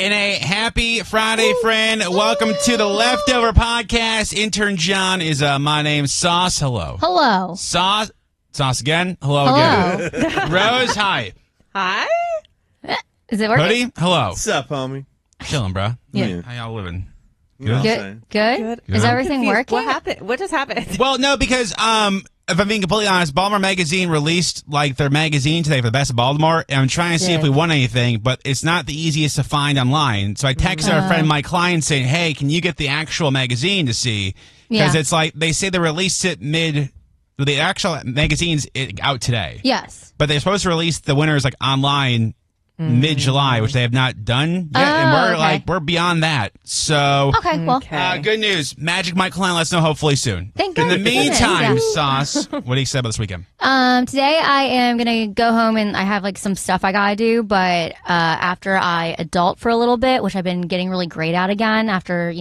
And a happy Friday, friend. Welcome to the Leftover Podcast. Intern John is my name. Sauce, hello. Hello. Sauce again. Hello again. Rose, hi. Hi. Is it working? Hoodie, hello. What's up, homie? Chilling, bro. Yeah. How y'all living? Good. Good. Is everything working? What happened? What just happened? Well, no, because if I'm being completely honest, Baltimore Magazine released their magazine today for the best of Baltimore, and I'm trying to see if we won anything, but it's not the easiest to find online. So I texted our friend Mike Klein saying, "Hey, can you get the actual magazine to see?" Because it's like they say they released it the actual magazine's out today. Yes. But they're supposed to release the winners online mid-July, which they have not done yet, and we're beyond that. So, good news. Magic Mike Klein lets us know hopefully soon. Thank In the goodness. meantime, Sauce, what do you say about this weekend? Today I am gonna go home and I have some stuff I gotta do, but after I adult for a little bit, which I've been getting really great at again after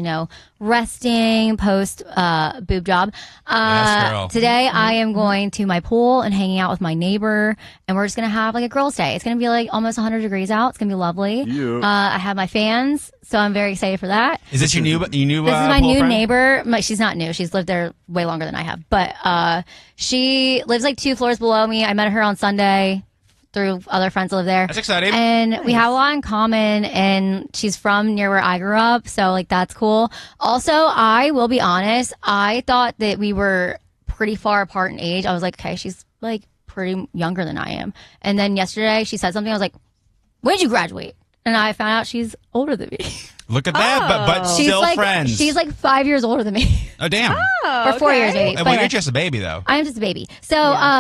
resting post boob job. Yes, girl. Today I am going to my pool and hanging out with my neighbor, and we're just gonna have a girls' day. It's gonna be almost 100 degrees out. It's gonna be lovely. Yeah. I have my fans, so I'm very excited for that. Is this your new This is my pool new friend? neighbor. She's not new. She's lived there way longer than I have, but she lives 2 floors below me. I met her on Sunday through other friends that live there. That's exciting. And we have a lot in common, and she's from near where I grew up, so that's cool. Also, I will be honest, I thought that we were pretty far apart in age. I was like, okay, she's pretty younger than I am. And then yesterday she said something, I was like, when did you graduate? And I found out she's older than me. Look at that, but still friends. She's 5 years older than me. Oh, damn. Or 4 years maybe. Well, you're just a baby, though. I am just a baby. So,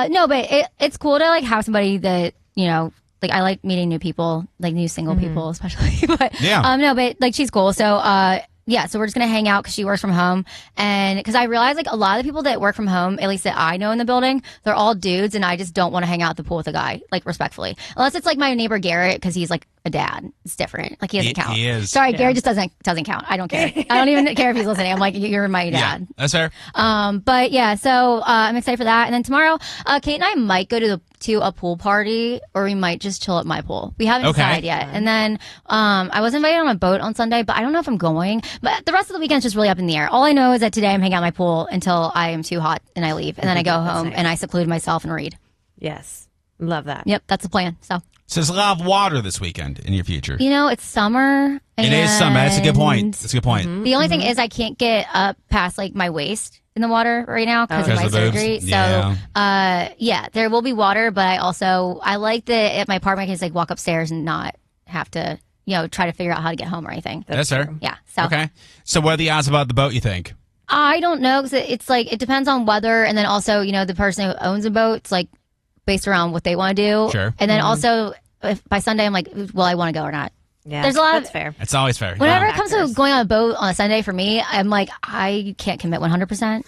no, but it's cool to have somebody that, I like meeting new people, new single people especially. But no, but she's cool. So, so we're just going to hang out because she works from home. And because I realize a lot of the people that work from home, at least that I know in the building, they're all dudes. And I just don't want to hang out at the pool with a guy, respectfully. Unless it's my neighbor Garrett, because he's a dad. It's different. He doesn't count. He is. Sorry, Garrett just doesn't count. I don't care. I don't even care if he's listening. I'm you're my dad. Yeah, that's fair. But yeah, so I'm excited for that. And then tomorrow, Kate and I might go to a pool party, or we might just chill at my pool. We haven't decided yet. And then I was invited on a boat on Sunday, but I don't know if I'm going. But the rest of the weekend's just really up in the air. All I know is that today I'm hanging out at my pool until I am too hot and I leave. And then I go home and I seclude myself and read. Yes. Love that. Yep, that's the plan. So there's a lot of water this weekend in your future. It's summer. It is summer. That's a good point. That's a good point. The only thing is I can't get up past my waist in the water right now because of my surgery. So, there will be water, but I like that at my apartment I can just walk upstairs and not have to, try to figure out how to get home or anything. That's fair. Yeah. So. Okay. So what are the odds about the boat, you think? I don't know because it's it depends on weather, and then also the person who owns a boat, it's based around what they want to do. Sure. And then also if by Sunday I'm will I want to go or not? Yeah, there's a lot that's of fair. It's always fair. Whenever it comes to going on a boat on a Sunday for me, I'm I can't commit 100%.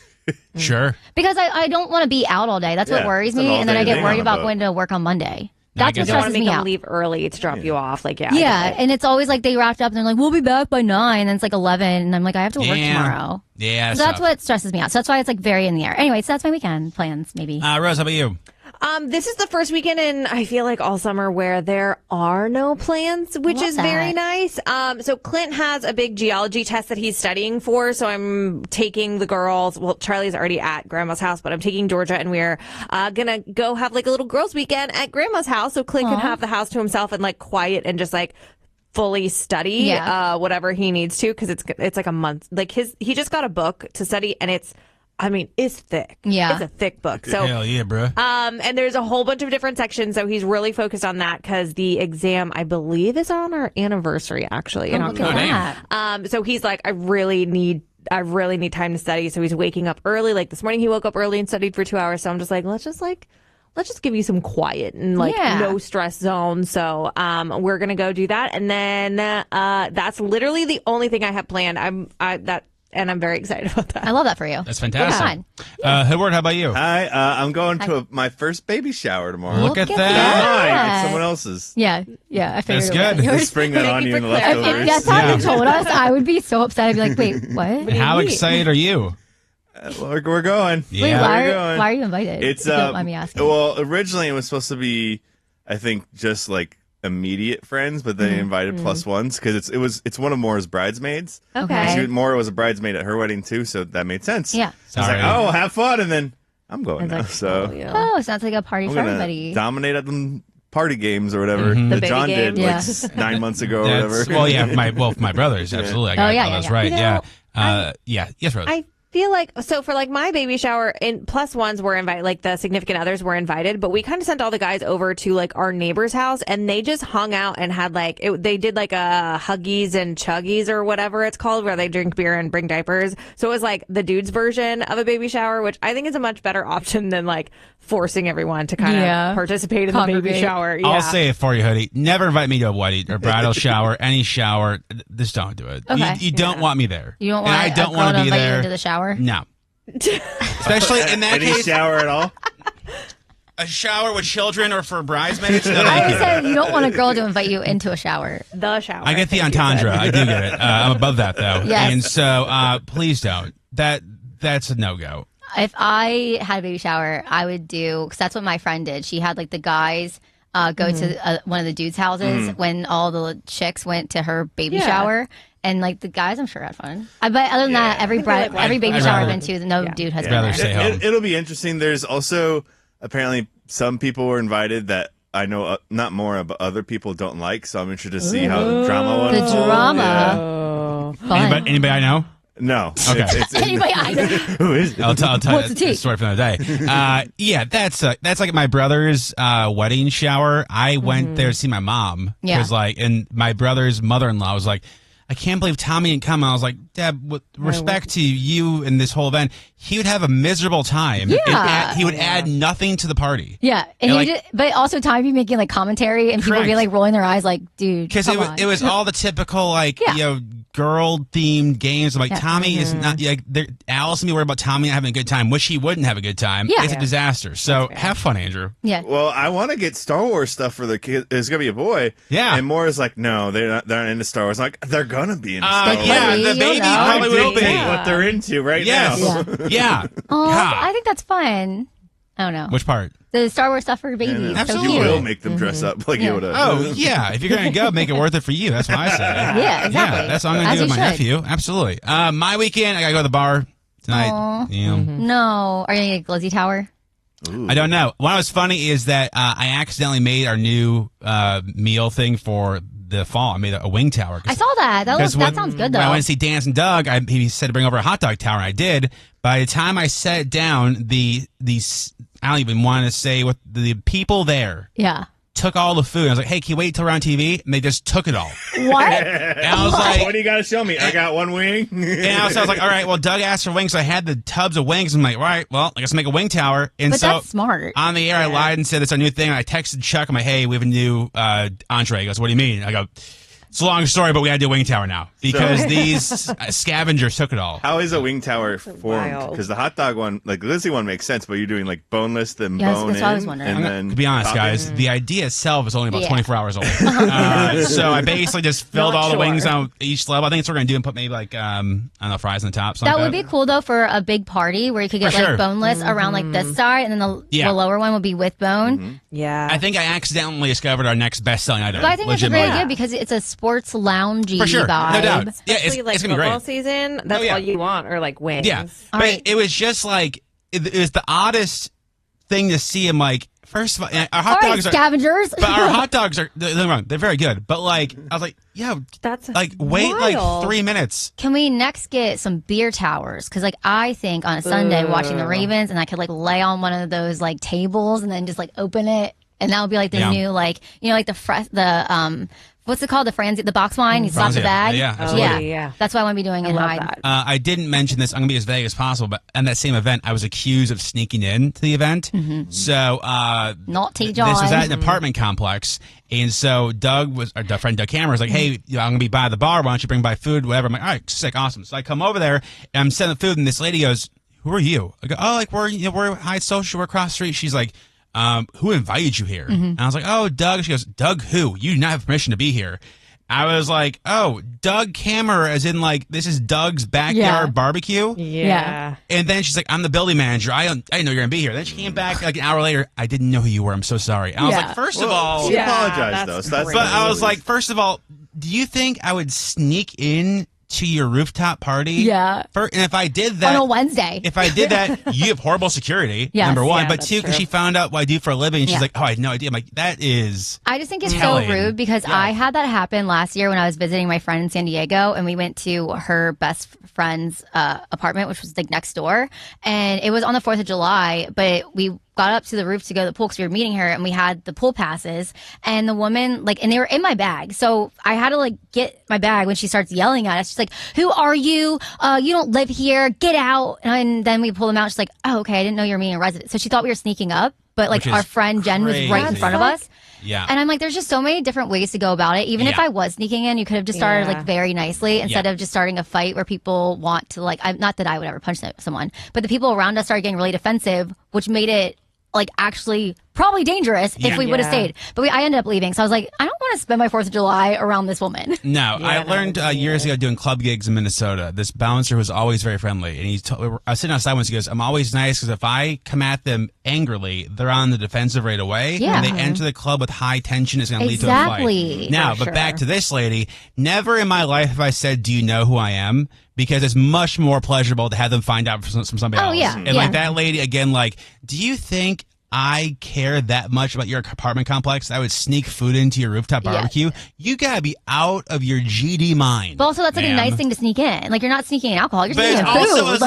Sure. Because I don't want to be out all day. That's what worries me, and then I get worried about going to work on Monday. That's what You don't want stresses to make me them out. leave early to drop you off. Yeah, and it's always they wrapped up and they're we'll be back by 9, and it's 11, and I'm I have to work tomorrow. Yeah. So that's what stresses me out. So that's why it's very in the air. Anyway, so that's my weekend plans, maybe. Rose, how about you? This is the first weekend in, I feel all summer where there are no plans, which is very nice. So Clint has a big geology test that he's studying for. So I'm taking the girls. Well, Charlie's already at grandma's house, but I'm taking Georgia, and we're gonna go have a little girls' weekend at grandma's house. So Clint can have the house to himself and quiet and just fully study whatever he needs to, because it's a month. He just got a book to study, and it's thick. Yeah. It's a thick book. So hell yeah, bro. and there's a whole bunch of different sections, so he's really focused on that because the exam, I believe, is on our anniversary in October. So he's I really need time to study. So he's waking up early. This morning he woke up early and studied for 2 hours. So I'm just let's just give you some quiet and no stress zone. So we're gonna go do that, and then that's literally the only thing I have planned. And I'm very excited about that. I love that for you. That's fantastic. Hoodward, how about you? Hi, I'm going to my first baby shower tomorrow. Look at Not that. mine, it's someone else's. Yeah, I figured That's it good. was. Just spring that on you in the leftovers. If that's how you told us, I would be so upset. I'd be wait, what? How excited are you? We're going. Yeah. Wait, We're why are you invited? It's if you don't mind me asking. well, originally it was supposed to be, I think, just immediate friends, but they invited plus ones because it's one of Maura's bridesmaids. Okay. Maura was a bridesmaid at her wedding too, so that made sense. Yeah. So I was like, oh, have fun, and then I'm going now. Like, So Oh, sounds like a party I'm for gonna everybody. dominate at them party games or whatever The that baby John did games. like 9 months ago or That's- whatever. well, yeah, for my brothers, absolutely. I got that's right. You know, Yes, Rose. I feel like so for like my baby shower, plus ones were invited, like the significant others were invited, but we kind of sent all the guys over to like our neighbor's house, and they just hung out and had like they did like a Huggies and Chuggies or whatever it's called, where they drink beer and bring diapers. So it was like the dudes' version of a baby shower, which I think is a much better option than like forcing everyone to kind of participate in the baby shower. Yeah. I'll say it for you, Hoodie. Never invite me to a wedding or bridal shower, any shower. Just don't do it. Okay. You don't want me there. You don't And want I don't a want girl to be invite you there. into the shower? No. Especially in that Any case, shower at all? a shower with children or for bridesmaids. No, I thank always you. said you don't want a girl to invite you into a shower. The shower. I get the Thank you, entendre. Sid. I do get it. I'm above that though. Yes. And so please don't. That's a no go. If I had a baby shower, I would do, because that's what my friend did. She had like the guys go to one of the dudes' houses when all the chicks went to her baby shower. And like the guys, I'm sure had fun. But other than that, every baby I'd shower rather- I've been to, no dude has I'd been rather there. stay home. It'll be interesting. There's also apparently some people were invited that I know not more, but other people don't like. So I'm interested to see how the drama will The unfold. drama. Yeah. Fun. Anybody I know? No. Okay. Anybody I know. Who is it? I'll tell What's you the tea? the story for another day. Yeah, that's like my brother's wedding shower. I went there to see my mom. Yeah. Because and my brother's mother-in-law was like, I can't believe Tommy didn't come. I was like, Deb, with respect to you and this whole event, he would have a miserable time. Yeah. He would add nothing to the party. Yeah, and but also Tommy be making like commentary and people Correct. be like rolling their eyes like, dude, Because come on. it was all the typical girl themed games. Like Tommy is not Alice and me worried about Tommy not having a good time, which he wouldn't have a good time. Yeah. It's a disaster. So have fun, Andrew. Yeah. Well, I want to get Star Wars stuff for the kid. It's gonna be a boy. Yeah. And Maura's like, no, they're not into Star Wars. I'm like, they're gonna be into Star Wars. Yeah, You'll the baby know. probably will be. Dictate what they're into right Yes. now. Yeah. Oh, God. I think that's fun. I don't know. Which part? The Star Wars stuff for babies. And So Absolutely. You cute. will make them dress up like Yoda. Oh, yeah. If you're going to go, make it worth it for you. That's what I say. Yeah, exactly. Yeah, that's what I'm going to As do with you my should. nephew. Absolutely. My weekend, I got to go to the bar tonight. Aw. Yeah. No. Are you going to get Glizzy Tower? I don't know. What was funny is that I accidentally made our new meal thing for the fall. I made a wing tower. I saw that. That sounds good, though. When I went to see Dance and Doug, he said to bring over a hot dog tower, and I did. By the time I set it down, these I don't even want to say what the people there Yeah. took all the food. I was like, hey, can you wait till we're on TV? And they just took it all. What? And I was like, What do you got to show me? I got one wing. and I was like, all right, well, Doug asked for wings, so I had the tubs of wings. I'm like, all right, well, I guess make a wing tower. And But so that's smart. on the air, I lied and said it's our new thing. And I texted Chuck. I'm like, hey, we have a new entree. He goes, what do you mean? I go, it's a long story, but we got to do a wing tower now because these scavengers took it all. How is a wing tower formed? Wild. Because the hot dog one, like the Lizzie one, makes sense, but you're doing like boneless, then Yes, bone that's in, what I was wondering. and then To be honest, topping. guys, the idea itself is only about Yeah. 24 hours old. So I basically just filled Not all the sure. wings on each level. I think that's what we're going to do and put maybe like, I don't know, fries on the top. That would be cool, though, for a big party where you could get For sure. like boneless around like this side, and then the lower one would be with bone. Yeah. I think I accidentally discovered our next best-selling item. But I think that's a great legitimately. idea because it's a sports loungy For sure, vibe. no doubt. Yeah, Especially, it's like going to be football great. season. That's Oh, yeah. all you want, or like wings. Yeah, All but right. it was just like it was the oddest thing to see him. Like, first of all, our All hot right, dogs are, scavengers. but our hot dogs are. Don't get me wrong, they're very good. But like, I was like, yeah, That's like wait like wild. 3 minutes. Can we next get some beer towers? Because like I think on a Sunday watching the Ravens, and I could like lay on one of those like tables and then just like open it, and that would be like the Yeah. new like like what's it called, the box wine? You slap the Franzia. bag. Yeah, absolutely. Yeah. That's what I want to be doing in love Hyde. that. I didn't mention this. I'm gonna be as vague as possible. But on that same event, I was accused of sneaking in to the event. So Not T. this John. was at an apartment complex, and so our friend Doug Cameron was like, "Hey, I'm gonna be by the bar. Why don't you bring by food, whatever?" I'm like, "All right, sick, awesome." So I come over there and I'm setting the food, and this lady goes, "Who are you?" I go, "Oh, like we're high social, we're across the street." She's like, "Who invited you here?" And I was like, "Oh, Doug." She goes, "Doug who? You do not have permission to be here." I was like, oh, Doug Kammer, as in like, this is Doug's backyard barbecue? Yeah. And then she's like, I'm the building manager. I didn't know you were going to be here. Then she came back like an hour later. I didn't know who you were. I'm so sorry. And I was like, first of all. She apologized, though. So that's but I was like, first of all, do you think I would sneak in to your rooftop party? Yeah. And if I did that. On a Wednesday. If I did that, you have horrible security, number one. But two, because she found out what I do for a living. And she's like, oh, I had no idea. I'm like, that is. I just think it's so rude because I had that happen last year when I was visiting my friend in San Diego, and we went to her best friend's apartment, which was like next door. And it was on the 4th of July, but we got up to the roof to go to the pool because we were meeting her, and we had the pool passes, and the woman and they were in my bag, so I had to get my bag when she starts yelling at us. She's like, who are you? You don't live here, get out. And then we pull them out. She's like, oh, okay, I didn't know you were meeting a resident. So she thought we were sneaking up, but our friend Jen was right in front of us. Yeah. And I'm like, there's just so many different ways to go about it. Even if I was sneaking in, you could have just started very nicely instead of just starting a fight where people want to not that I would ever punch someone, but the people around us started getting really defensive, which made it actually probably dangerous if we would have stayed. But I ended up leaving. So I was like, I don't want to spend my 4th of July around this woman. No, I learned years ago doing club gigs in Minnesota. This bouncer was always very friendly. And I was sitting outside once. He goes, I'm always nice because if I come at them angrily, they're on the defensive right away. Yeah. And they enter the club with high tension. It's going to lead to a fight. Now, but back to this lady. Never in my life have I said, do you know who I am? Because it's much more pleasurable to have them find out from somebody else. Yeah. And that lady, again, do you think I care that much about your apartment complex? I would sneak food into your rooftop barbecue. You gotta be out of your GD mind. But also, that's a nice thing to sneak in. You're not sneaking in alcohol. You're sneaking in food. Also, it's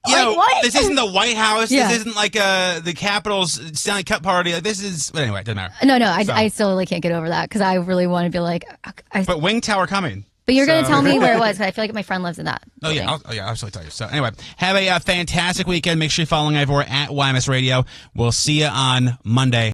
what? This isn't the White House. This isn't the Capitol's Stanley Cup party. This is anyway. It doesn't matter. No. I still can't get over that because I really want to be but Wing Tower coming. But you're going to tell me where it was because I feel like my friend lives in that. Oh, yeah. I'll absolutely tell you. So, anyway, have a fantastic weekend. Make sure you're following Ivor at YMS Radio. We'll see you on Monday.